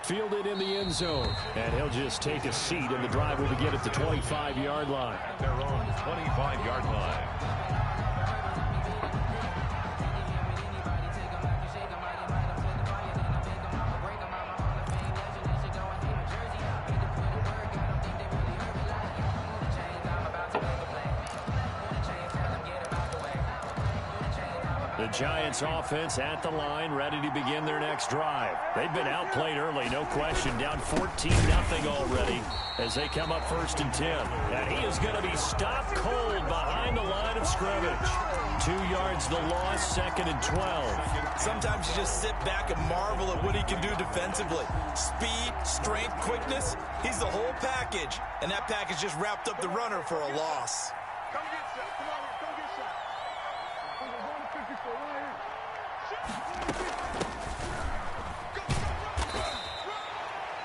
fielded in the end zone. And he'll just take a seat, and the drive will begin at the 25-yard line. At their own 25-yard line. The Giants offense at the line, ready to begin their next drive. They've been outplayed early, no question. Down 14-0 already as they come up 1st and 10. And he is going to be stopped cold behind the line of scrimmage. 2 yards the loss, 2nd and 12. Sometimes you just sit back and marvel at what he can do defensively. Speed, strength, quickness, he's the whole package. And that package just wrapped up the runner for a loss. Come get shot. Come on, come get shot.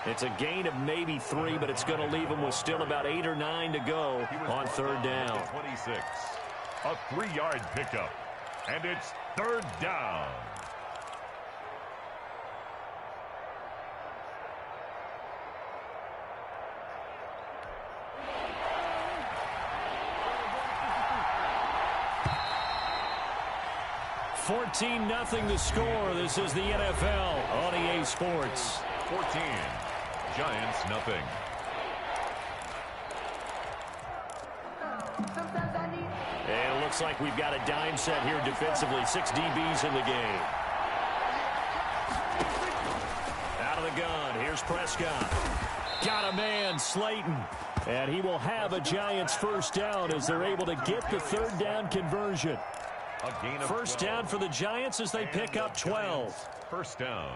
It's a gain of maybe 3, but it's going to leave them with still about 8 or 9 to go on 3rd down. 26. A 3-yard pickup. And it's 3rd down. $14-0 the score. This is the NFL on EA Sports. 14. Giants, nothing. And it looks like we've got a dime set here defensively. 6 DBs in the game. Out of the gun. Here's Prescott. Got a man, Slayton. And he will have a Giants 1st down as they're able to get the 3rd down conversion. A gain of 1st down for the Giants as they pick up 12. 1st down.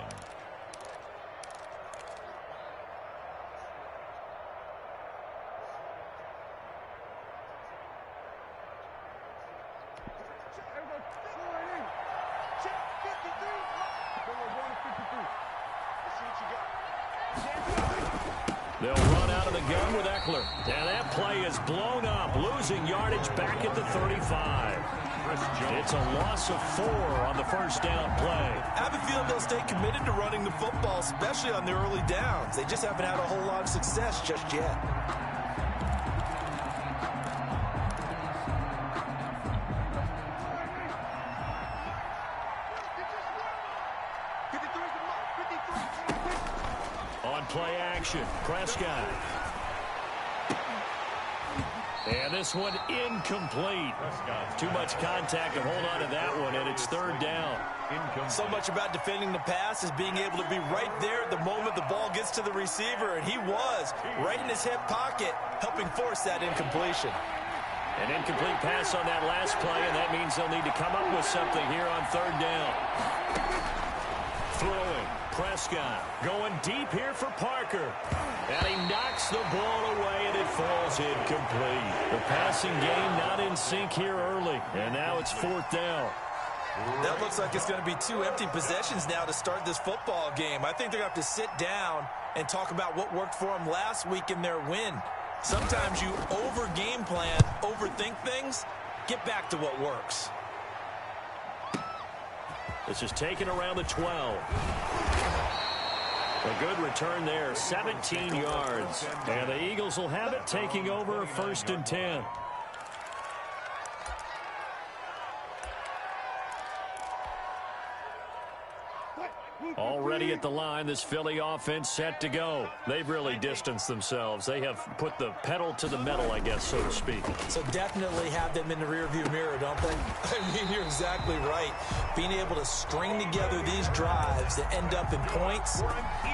They'll run out of the gun with Eckler. And that play is blown up, losing yardage back at the 35. It's a loss of 4 on the 1st down play. I have a feeling they'll stay committed to running the football, especially on the early downs. They just haven't had a whole lot of success just yet. On play action, Prescott. And this one incomplete. Too much contact to hold on to that one, and it's 3rd down. So much about defending the pass is being able to be right there at the moment the ball gets to the receiver, and he was right in his hip pocket, helping force that incompletion. An incomplete pass on that last play, and that means they'll need to come up with something here on 3rd down. Throwing, Prescott going deep here for Parker. And he knocks the ball away, and it falls incomplete. The passing game not in sync here early, and now it's 4th down. That looks like it's going to be 2 empty possessions now to start this football game. I think they're going to have to sit down and talk about what worked for them last week in their win. Sometimes you over-game plan, overthink things, get back to what works. This is taken around the 12. A good return there, 17 yards. And the Eagles will have it, taking over 1st and 10. Already at the line, this Philly offense set to go. They've really distanced themselves. They have put the pedal to the metal, I guess, so to speak. So definitely have them in the rearview mirror, don't they? I mean, you're exactly right. Being able to string together these drives that end up in points,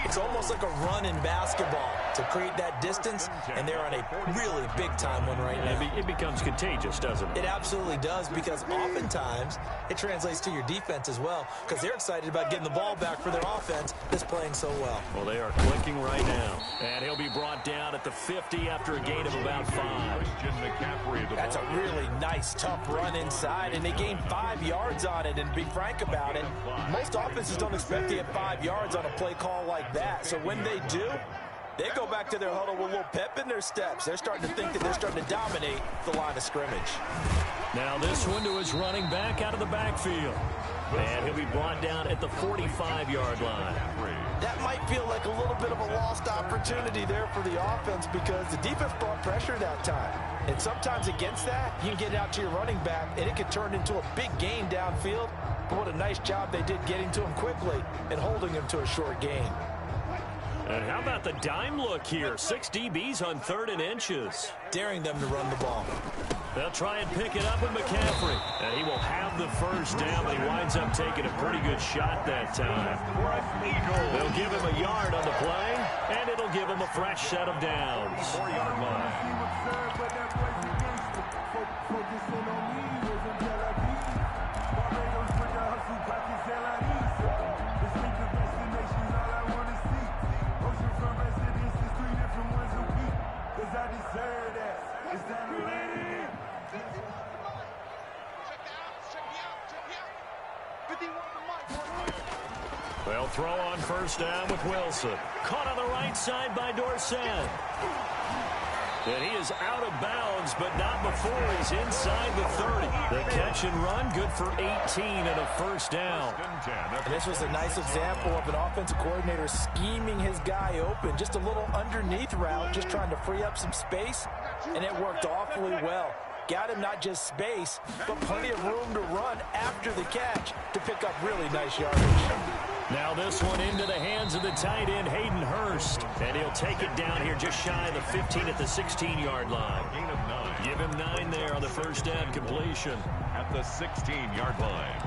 it's almost like a run in basketball to create that distance, and they're on a really big-time one right now. It becomes contagious, doesn't it? It absolutely does, because oftentimes it translates to your defense as well, because they're excited about getting the ball back for their offense that's playing so well. Well, they are clicking right now. And he'll be brought down at the 50 after a gain of about 5. That's a really nice, tough run inside, and they gained 5 yards on it. And to be frank about it, most offenses don't expect to get 5 yards on a play call like that. So when they do, they go back to their huddle with a little pep in their steps. They're starting to think that they're starting to dominate the line of scrimmage. Now this one to his running back out of the backfield. And he'll be brought down at the 45-yard line. That might feel like a little bit of a lost opportunity there for the offense because the defense brought pressure that time. And sometimes against that, you can get it out to your running back, and it can turn into a big gain downfield. But what a nice job they did getting to him quickly and holding him to a short gain. And how about the dime look here? 6 DBs on 3rd and inches. Daring them to run the ball. They'll try and pick it up with McCaffrey. And he will have the first down, but he winds up taking a pretty good shot that time. They'll give him a yard on the play, and it'll give him a fresh set of downs. 4-yard line. They'll throw on first down with Wilson. Caught on the right side by Dorsett. And he is out of bounds, but not before he's inside the 30. The catch and run, good for 18 and a first down. And this was a nice example of an offensive coordinator scheming his guy open. Just a little underneath route, just trying to free up some space, and it worked awfully well. Got him not just space, but plenty of room to run after the catch to pick up really nice yardage. Now this one into the hands of the tight end, Hayden Hurst. And he'll take it down here just shy of the 15 at the 16-yard line. Gain of 9. Give him 9 there on the first down completion. At the 16-yard line.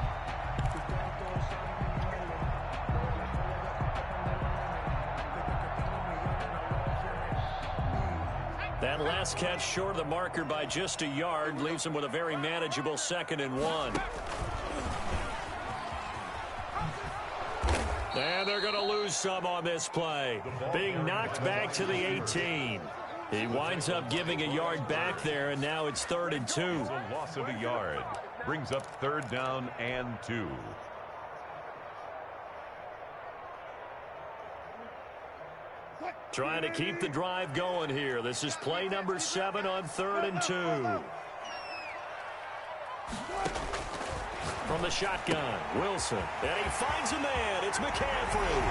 That last catch short of the marker by just a yard leaves him with a very manageable 2nd and 1. And they're going to lose some on this play. Being knocked back to the 18. He winds up giving a yard back there, and now it's 3rd and 2. A loss of a yard. Brings up 3rd down and 2. Trying to keep the drive going here. This is play number 7 on 3rd and 2. From the shotgun, Wilson. And he finds a man. It's McCaffrey.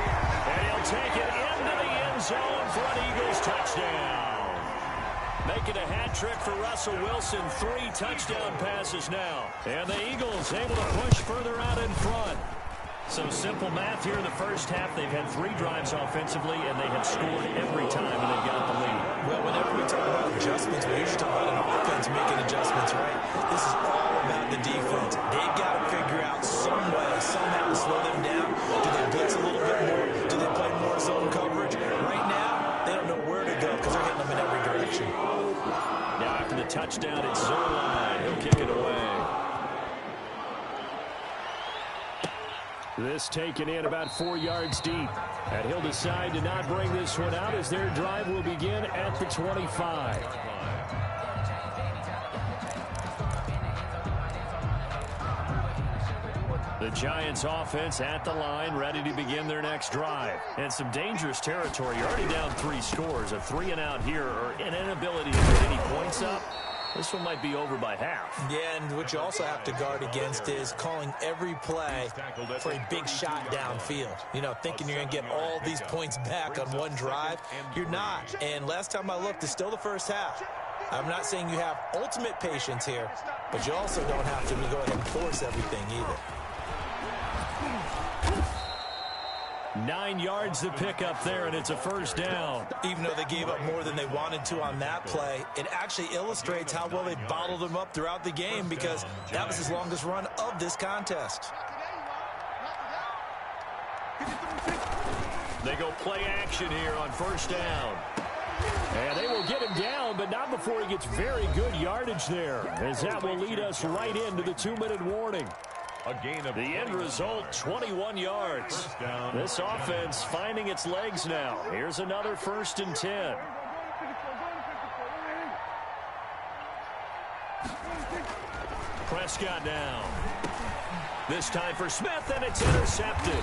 And he'll take it into the end zone for an Eagles touchdown. Making a hat trick for Russell Wilson. 3 touchdown passes now. And the Eagles able to push further out in front. So simple math here in the first half. They've had 3 drives offensively, and they have scored every time, and they've got the lead. Well, whenever we talk about adjustments, we usually talk about an offense making adjustments, right? This is all about the defense. They've got to figure out some way, somehow to slow them down. Do they blitz a little bit more? Do they play more zone coverage? Right now, they don't know where to go because they're hitting them in every direction. Now after the touchdown, it's Zerline. He'll kick it away. This taken in about 4 yards deep. And he'll decide to not bring this one out as their drive will begin at the 25. The Giants offense at the line, ready to begin their next drive. And some dangerous territory. You're already down 3 scores. A 3 and out here, or an inability to get any points up. This one might be over by half. Yeah, and what you also have to guard against is calling every play for a big shot downfield. You know, thinking you're going to get all these points back on one drive. You're not. And last time I looked, it's still the first half. I'm not saying you have ultimate patience here, but you also don't have to go ahead and force everything either. 9 yards to pick up there, and it's a first down. Even though they gave up more than they wanted to on that play, it actually illustrates how well they bottled them up throughout the game because that was his longest run of this contest. They go play action here on first down. And they will get him down, but not before he gets very good yardage there, as that will lead us right into the 2-minute warning. A gain of the end result, 21 yards. This offense finding its legs now. Here's another 1st and 10. Prescott down. This time for Smith, and it's intercepted.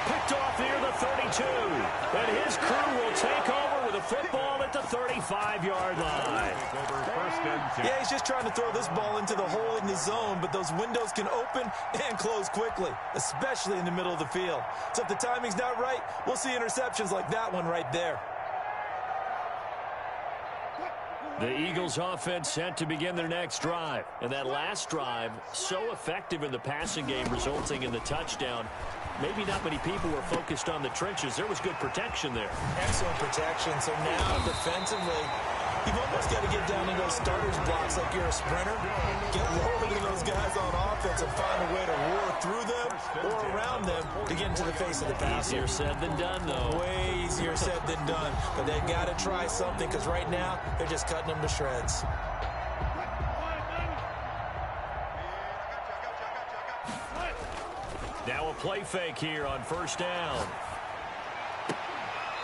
Picked off near the the 32. And his crew will take over with a football at the 35-yard line. Yeah, he's just trying to throw this ball into the hole in the zone, but those windows can open and close quickly, especially in the middle of the field. So if the timing's not right, we'll see interceptions like that one right there. The Eagles offense set to begin their next drive. And that last drive, so effective in the passing game, resulting in the touchdown. Maybe not many people were focused on the trenches. There was good protection there. Excellent protection. So now defensively, you've almost got to get down in those starters blocks like you're a sprinter. Get lower than those guys on offense and find a way to roar through them or around them to get into the face of the passer. Easier said than done, though. Way easier said than done. But they've got to try something because right now they're just cutting them to shreds. Now a play fake here on first down.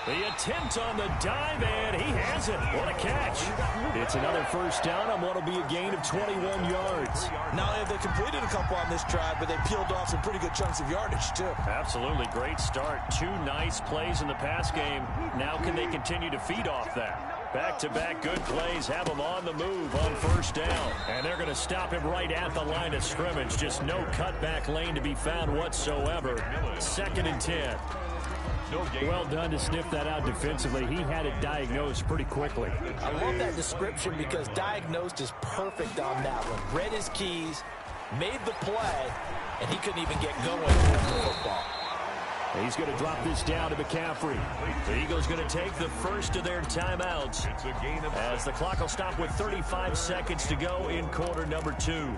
The attempt on the dive, and he has it. What a catch. It's another first down on what will be a gain of 21 yards. Not only have they completed a couple on this drive, but they peeled off some pretty good chunks of yardage, too. Absolutely. Great start. Two nice plays in the pass game. Now can they continue to feed off that? Back-to-back good plays have them on the move on first down. And they're going to stop him right at the line of scrimmage. Just no cutback lane to be found whatsoever. 2nd and 10. Well done to sniff that out defensively. He had it diagnosed pretty quickly. I love that description because diagnosed is perfect on that one. Read his keys, made the play, and he couldn't even get going with the football. He's going to drop this down to McCaffrey. The Eagles going to take the first of their timeouts as the clock will stop with 35 seconds to go in quarter number 2.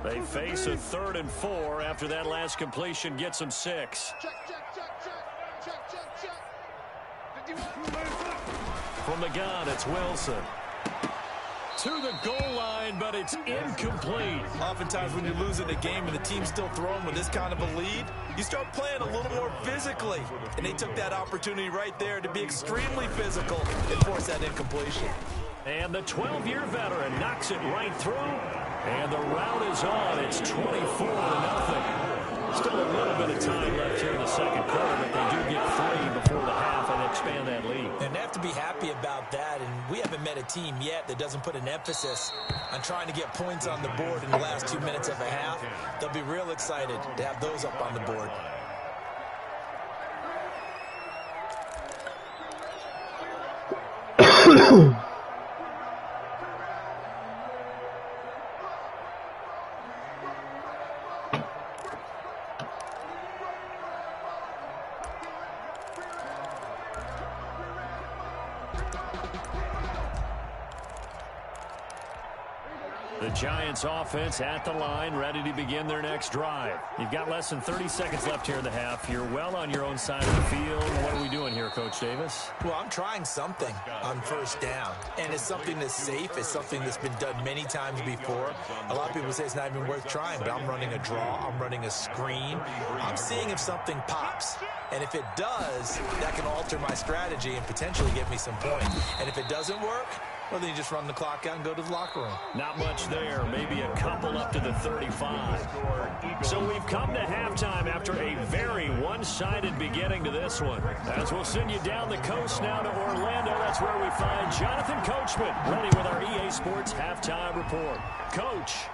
They face a 3rd and 4 after that last completion gets them 6. From the gun, it's Wilson. To the goal line, but it's incomplete. Oftentimes when you're losing a game and the team's still throwing with this kind of a lead, you start playing a little more physically. And they took that opportunity right there to be extremely physical and force that incompletion. And the 12-year veteran knocks it right through. And the route is on. It's 24-0. Still a little bit of time left here in the second quarter, but they do get 3 before the half and expand that lead. And they have to be happy about that. And we haven't met a team yet that doesn't put an emphasis on trying to get points on the board in the last 2 minutes of a half. They'll be real excited to have those up on the board. The Giants offense at the line, ready to begin their next drive. You've got less than 30 seconds left here in the half. You're well on your own side of the field. What are we doing here, Coach Davis? Well, I'm trying something on first down, and it's something that's safe. It's something that's been done many times before. A lot of people say it's not even worth trying, but I'm running a draw. I'm running a screen. I'm seeing if something pops, and if it does, that can alter my strategy and potentially get me some points. And if it doesn't work, well, then you just run the clock out and go to the locker room. Not much there. Maybe a couple up to the 35. So we've come to halftime after a very one-sided beginning to this one. As we'll send you down the coast now to Orlando. That's where we find Jonathan Coachman ready with our EA Sports halftime report. Coach.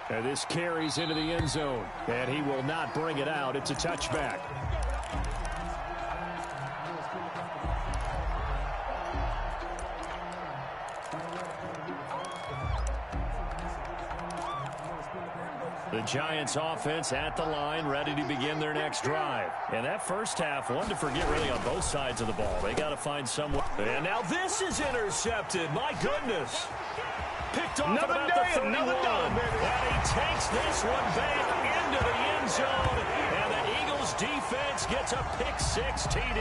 And this carries into the end zone. And he will not bring it out. It's a touchback. The Giants offense at the line, ready to begin their next drive. And that first half, one to forget really on both sides of the ball. They got to find someone. And now this is intercepted. My goodness. Picked off at about the 31. And he takes this one back into the end zone. And the Eagles defense gets a pick-6 TD.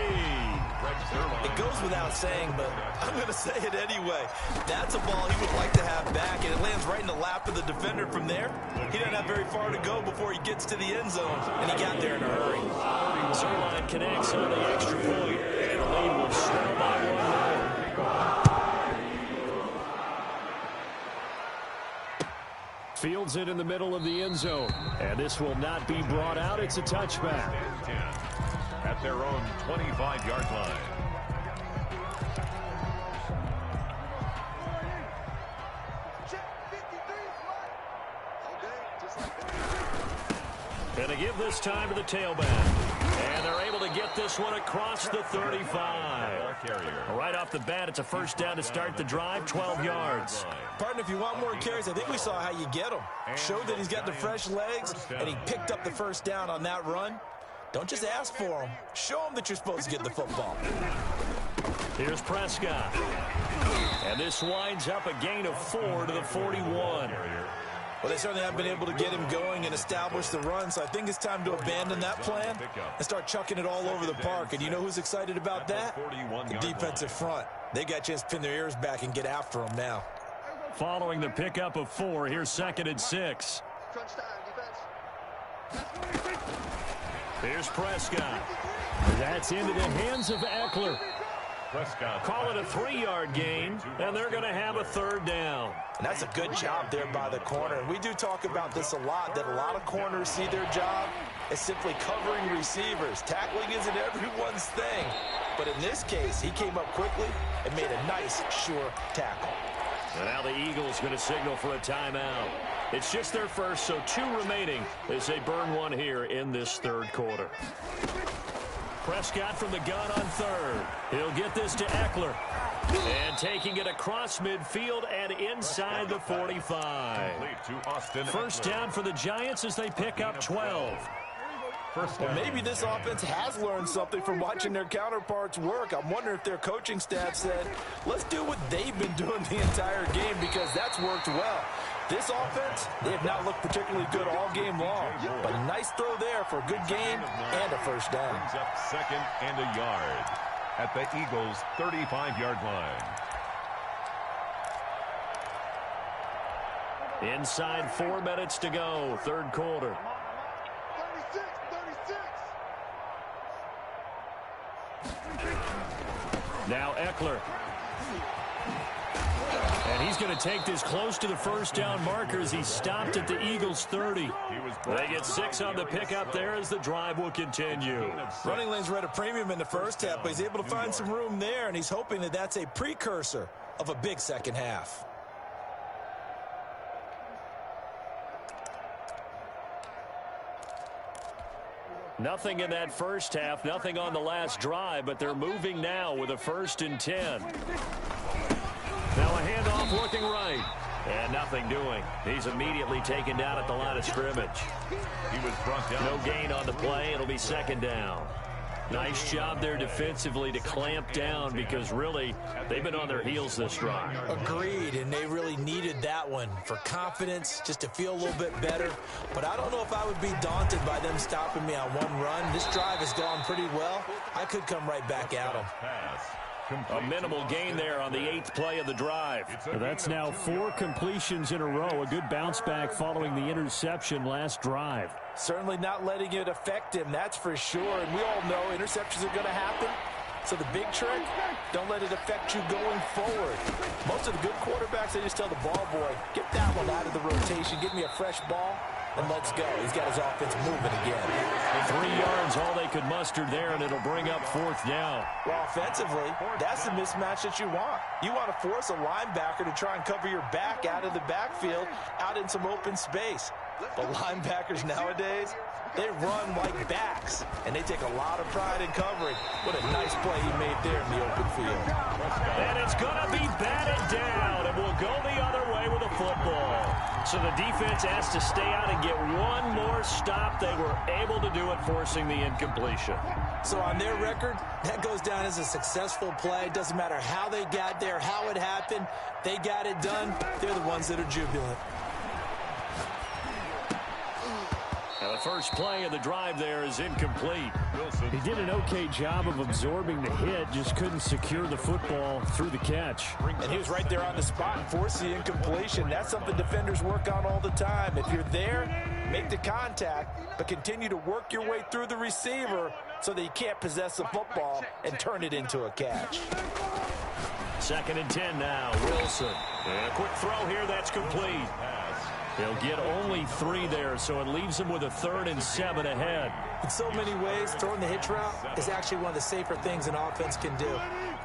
It goes without saying, but I'm going to say it anyway. That's a ball he would like to have back, and it lands right in the lap of the defender from there. He doesn't have very far to go before he gets to the end zone, and he got there in a hurry. Zerline connects on the extra point, and the lead will slow by 1 more. Fields it in the middle of the end zone. And this will not be brought out. It's a touchback. 10 at their own 25-yard line. And they give this time to the tailback. And they're able to get this one across the 35. Right off the bat, it's a first down to start the drive, 12 yards. Partner, if you want more carries, I think we saw how you get them. Showed that he's got the fresh legs, and he picked up the first down on that run. Don't just ask for him. Show him that you're supposed to get the football. Here's Prescott. And this winds up a gain of 4 to the 41. Well, they certainly haven't been able to get him going and establish the run, so I think it's time to abandon that plan and start chucking it all over the park. And you know who's excited about that? The defensive front. They got a chance to pin their ears back and get after him now. Following the pickup of 4, here's 2nd and 6. Here's Prescott. That's into the hands of Eckler. Prescott. Call it a 3-yard gain, and they're going to have a 3rd down. And that's a good job there by the corner. And we do talk about this a lot, that a lot of corners see their job as simply covering receivers. Tackling isn't everyone's thing. But in this case, he came up quickly and made a nice, sure tackle. And now the Eagles going to signal for a timeout. It's just their first, so 2 remaining as they burn one here in this 3rd quarter. Prescott from the gun on 3rd. He'll get this to Eckler. And taking it across midfield and inside the 45. First down for the Giants as they pick up 12. Well, maybe this offense has learned something from watching their counterparts work. I'm wondering if their coaching staff said, let's do what they've been doing the entire game, because that's worked well. This offense, they have not looked particularly good all game long. But a nice throw there for a good gain and a first down. Brings up 2nd and a yard at the Eagles' 35-yard line. Inside 4 minutes to go, 3rd quarter. 36. Now Eckler. And he's going to take this close to the first down marker as he stopped at the Eagles' 30. They get 6 on the pickup there as the drive will continue. Running lanes were at a premium in the first half, but he's able to find some room there, and he's hoping that that's a precursor of a big second half. Nothing in that first half, nothing on the last drive, but they're moving now with a 1st and 10. Now a handoff looking right. And nothing doing. He's immediately taken down at the line of scrimmage. He was brought down. No gain on the play. It'll be 2nd down. Nice job there defensively to clamp down, because really they've been on their heels this drive. Agreed, and they really needed that one for confidence, just to feel a little bit better. But I don't know if I would be daunted by them stopping me on one run. This drive has gone pretty well. I could come right back at them. A minimal gain there on the 8th play of the drive. That's now 4 completions in a row. A good bounce back following the interception last drive. Certainly not letting it affect him, that's for sure. And we all know interceptions are going to happen. So the big trick, don't let it affect you going forward. Most of the good quarterbacks, they just tell the ball boy, get that one out of the rotation, give me a fresh ball, and let's go. He's got his offense moving again. 3 yards, all they could muster there, and it'll bring up 4th down. Well, offensively, that's the mismatch that you want. You want to force a linebacker to try and cover your back out of the backfield, out in some open space. But linebackers nowadays, they run like backs, and they take a lot of pride in covering. What a nice play he made there in the open field. And it's going to be batted down, and we'll go the other way with a football. So the defense has to stay out and get one more stop. They were able to do it, forcing the incompletion. So on their record, that goes down as a successful play. Doesn't matter how they got there, how it happened. They got it done. They're the ones that are jubilant. Now the first play of the drive there is incomplete. He did an okay job of absorbing the hit, just couldn't secure the football through the catch. And he was right there on the spot and forced the incompletion. That's something defenders work on all the time. If you're there, make the contact, but continue to work your way through the receiver so that you can't possess the football and turn it into a catch. 2nd and 10 now. Wilson. And a quick throw here that's complete. He'll get only 3 there, so it leaves him with a 3rd and 7 ahead. In so many ways, throwing the hitch route is actually one of the safer things an offense can do.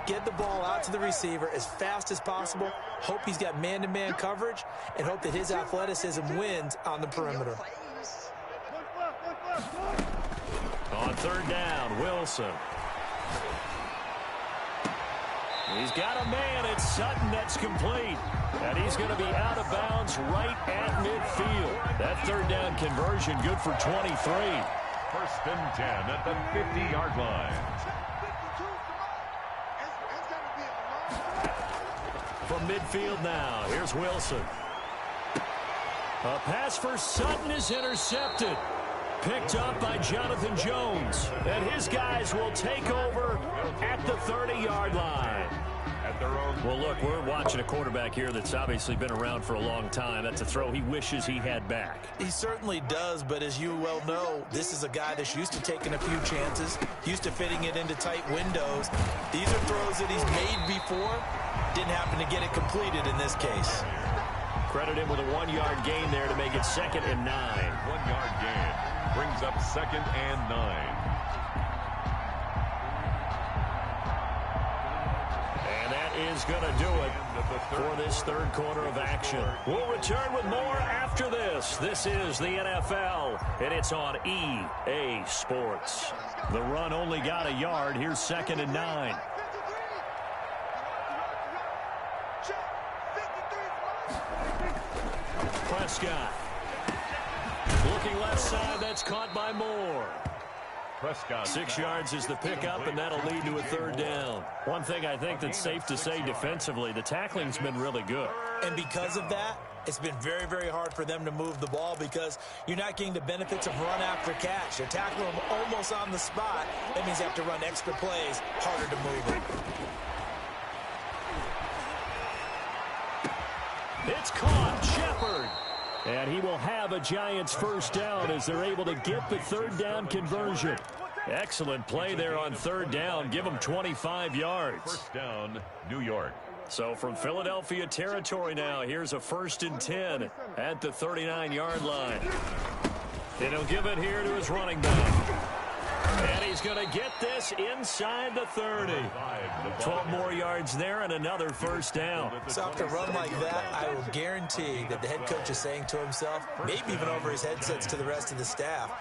Get the ball out to the receiver as fast as possible, hope he's got man-to-man coverage, and hope that his athleticism wins on the perimeter. On 3rd down, Wilson. He's got a man. It's Sutton that's complete. And he's going to be out of bounds right at midfield. That 3rd down conversion good for 23. 1st and 10 at the 50-yard line. From midfield now, here's Wilson. A pass for Sutton is intercepted. Picked up by Jonathan Jones. And his guys will take over at the 30-yard line. Well, look, we're watching a quarterback here that's obviously been around for a long time. That's a throw he wishes he had back. He certainly does, but as you well know, this is a guy that's used to taking a few chances, used to fitting it into tight windows. These are throws that he's made before. Didn't happen to get it completed in this case. Credit him with a 1-yard gain there to make it 2nd and 9. 1-yard gain brings up 2nd and 9. Is going to do it for this 3rd quarter of action. We'll return with more after this. This is the NFL, and it's on EA Sports. The run only got a yard. Here's 2nd and 9. Prescott. Looking left side. That's caught by Moore. Prescott. 6 yards is the pickup, and that'll lead to a 3rd down. One thing I think that's safe to say defensively, the tackling's been really good. And because of that, it's been very, very hard for them to move the ball because you're not getting the benefits of run after catch. They're tackling them almost on the spot. That means you have to run extra plays, harder to move it. It's caught. Shepard. And he will have a Giants 1st down as they're able to get the 3rd down conversion. Excellent play there on 3rd down. Give them 25 yards. 1st down, New York. So from Philadelphia territory now, here's a 1st and 10 at the 39-yard line. And he'll give it here to his running back. And he's going to get this inside the 30. 12 more yards there and another 1st down. So after a run like that, I will guarantee that the head coach is saying to himself, maybe even over his headsets to the rest of the staff,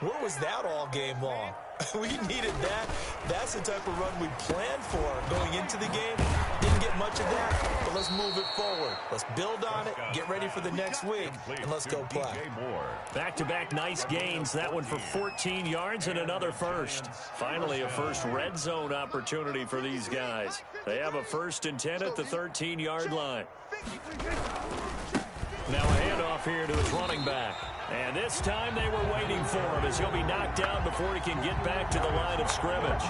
where was that all game long? We needed that. That's the type of run we planned for going into the game. Didn't get much of that, but let's move it forward. Let's build on it, get ready for the next week, and let's go play. Back-to-back nice gains. That one for 14 yards and another 1st. Finally, a first red zone opportunity for these guys. They have a 1st and 10 at the 13-yard line. Now a handoff here to his running back. And this time they were waiting for him as he'll be knocked down before he can get back to the line of scrimmage.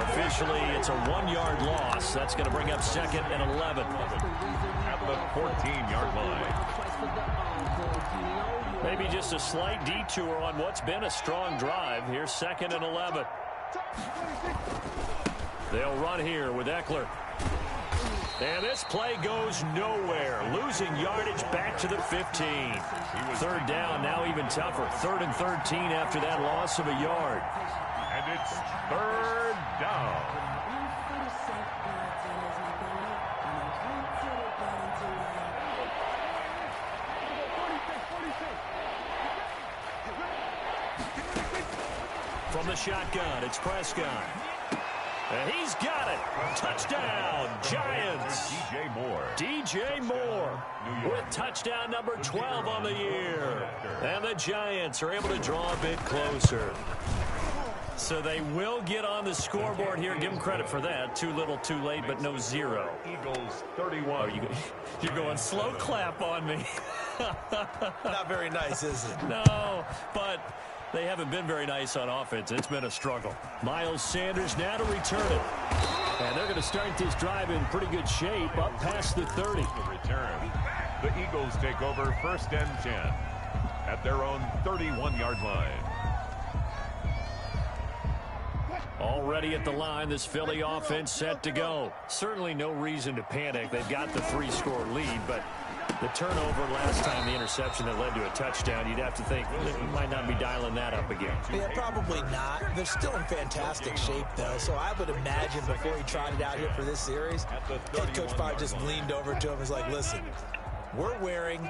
Officially, it's a 1-yard loss. That's going to bring up 2nd and 11. At the 14-yard line. Maybe just a slight detour on what's been a strong drive. Here's 2nd and 11. They'll run here with Eckler. And this play goes nowhere. Losing yardage back to the 15. 3rd down, now even tougher. 3rd and 13 after that loss of a yard. And it's 3rd down. From the shotgun, it's Prescott. And he's got it. Touchdown, Giants. DJ Moore with touchdown number 12 on the year. And the Giants are able to draw a bit closer. So they will get on the scoreboard here. Give them credit for that. Too little, too late, but no 0. Eagles 31. Oh, you're going slow clap on me. Not very nice, is it? No, but they haven't been very nice on offense. It's been a struggle. Miles Sanders now to return it. And they're going to start this drive in pretty good shape up past the 30. Return. The Eagles take over 1st and 10 at their own 31-yard line. Already at the line, this Philly offense set to go. Certainly no reason to panic. They've got the 3-score lead, but The turnover last time, the interception that led to a touchdown, you'd have to think they might not be dialing that up again. Yeah, probably not. They're still in fantastic shape, though, so I would imagine before he trotted out here for this series, head coach probably just leaned over to him and was like, listen, we're wearing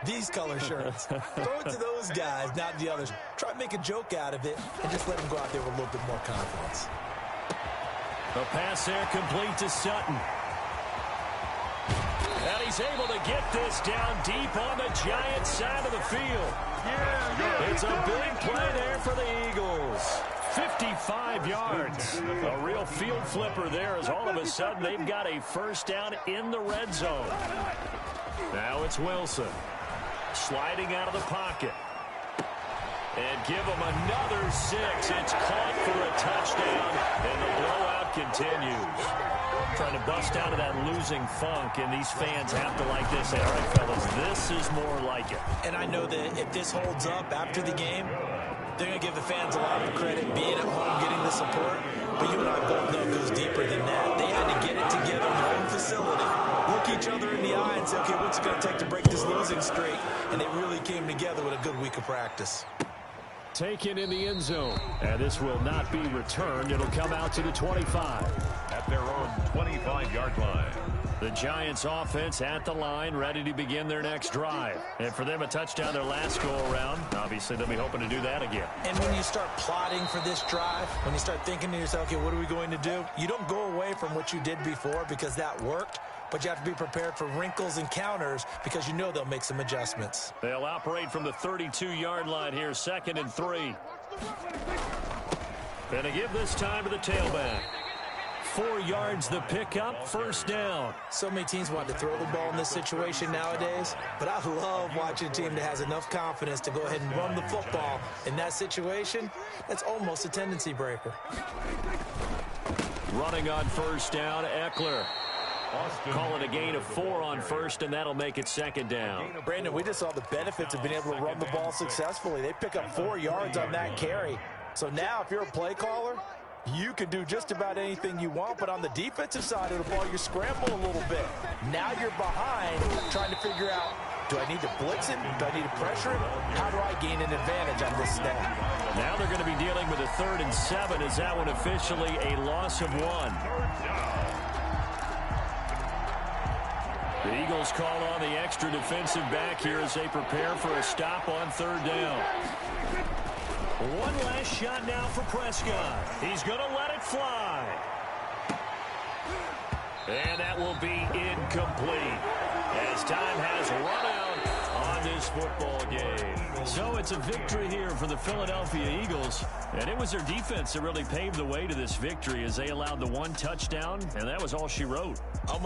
these color shirts. Throw it to those guys, not the others. Try to make a joke out of it and just let them go out there with a little bit more confidence. The pass there complete to Sutton. And he's able to get this down deep on the Giants side of the field. It's a big play there for the Eagles. 55 yards. A real field flipper there as all of a sudden they've got a first down in the red zone. Now it's Wilson. Sliding out of the pocket. And give him another 6. It's caught for a touchdown, and the blowout continues. Trying to bust out of that losing funk, and these fans have to like this. Say, all right, fellas, this is more like it. And I know that if this holds up after the game, they're going to give the fans a lot of credit being at home, getting the support. But you and I both know it goes deeper than that. They had to get it together in their own facility, look each other in the eye and say, okay, what's it going to take to break this losing streak? And they really came together with a good week of practice. Taken in the end zone. And this will not be returned. It'll come out to the 25. At their own 25-yard line. The Giants offense at the line, ready to begin their next drive. And for them, a touchdown their last go-around. Obviously, they'll be hoping to do that again. And when you start plotting for this drive, when you start thinking to yourself, okay, what are we going to do? You don't go away from what you did before because that worked. But you have to be prepared for wrinkles and counters because you know they'll make some adjustments. They'll operate from the 32-yard line here, 2nd and 3. And to give this time to the tailback. 4 yards the pickup, first down. So many teams want to throw the ball in this situation nowadays, but I love watching a team that has enough confidence to go ahead and run the football. In that situation, that's almost a tendency breaker. Running on first down, Eckler. Call it a gain of 4 on first, and that'll make it 2nd down. Brandon, we just saw the benefits of being able to run the ball successfully. They pick up 4 yards on that carry. So now if you're a play caller, you can do just about anything you want, but on the defensive side of the ball, you scramble a little bit. Now you're behind trying to figure out, do I need to blitz him? Do I need to pressure him? How do I gain an advantage on this snap? Now they're going to be dealing with a 3rd and 7. Is that one officially a loss of 1? The Eagles call on the extra defensive back here as they prepare for a stop on 3rd down. One last shot now for Prescott. He's going to let it fly. And that will be incomplete as time has run out on this football game. So it's a victory here for the Philadelphia Eagles. And it was their defense that really paved the way to this victory as they allowed the 1 touchdown, and that was all she wrote. Almost